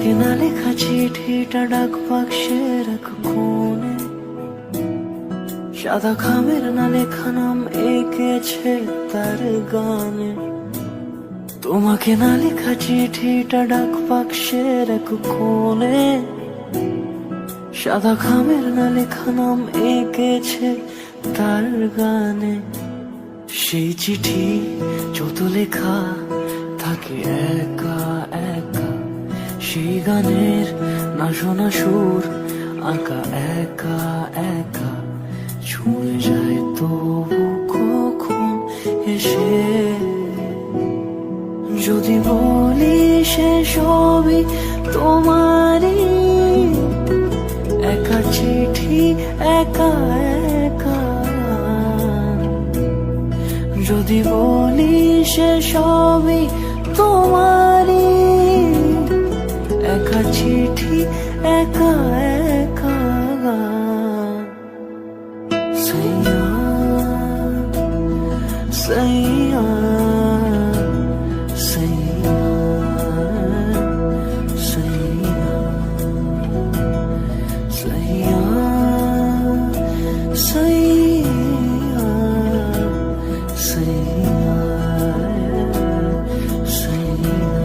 তোমাকে না লেখা চিঠিটা ডাক বাক্সের এক কোণে, সাদা খামের না লেখা নাম এঁকেছে তার গানে। তোমাকে না লেখা চিঠিটা ডাক বাক্সের এক কোণে, সাদা খামের না লেখা নাম এঁকেছে তার গানে। সেই চিঠি যত লেখা থাকে একা একা, সেই গানের না শোনা সুর আঁকা একা একা, ছুঁয়ে যায় তবু কখন এসে। যদি বলি সে সবই তোমারই, একা চিঠি একা একা। যদি বলি সে সবই তোমারই, একা চিঠি একা একা। সাইয়া সাইয়া সাইয়া সাইয়া সাইয়া সাইয়া সাইয়া সাইয়া।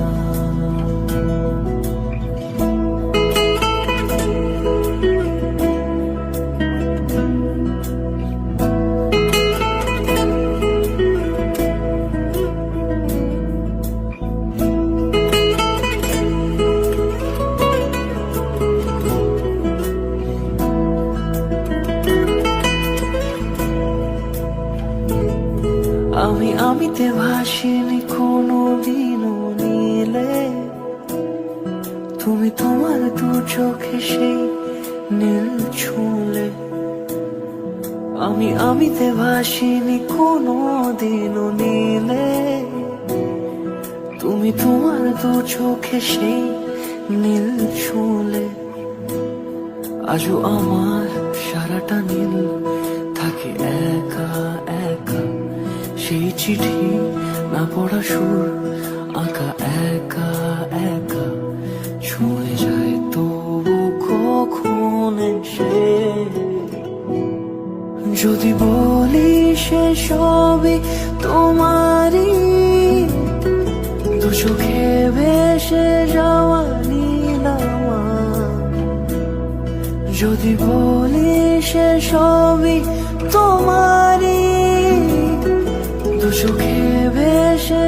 আমিতে ভাসিনি কোনো দিনও নীলে, তুমি তোমার দু চোখে সেই নীল ছুঁলে। আমিতে ভাসিনি কোনো দিনও নীলে, তুমি তোমার দু চোখে সেই নীল ছুঁলে। আজও আমার সারাটা নীল থাকে একা একা, সেই চিঠি না পড়া সুর আঁকা একা একা, ছুঁয়ে যায় তবু কখন এসে। যদি বলি সে সবই তোমারই, দু চোখে ভেসে যাওয়া নীলামা। যদি বলি সে সবই তোমারই, দু চোখে ভেসে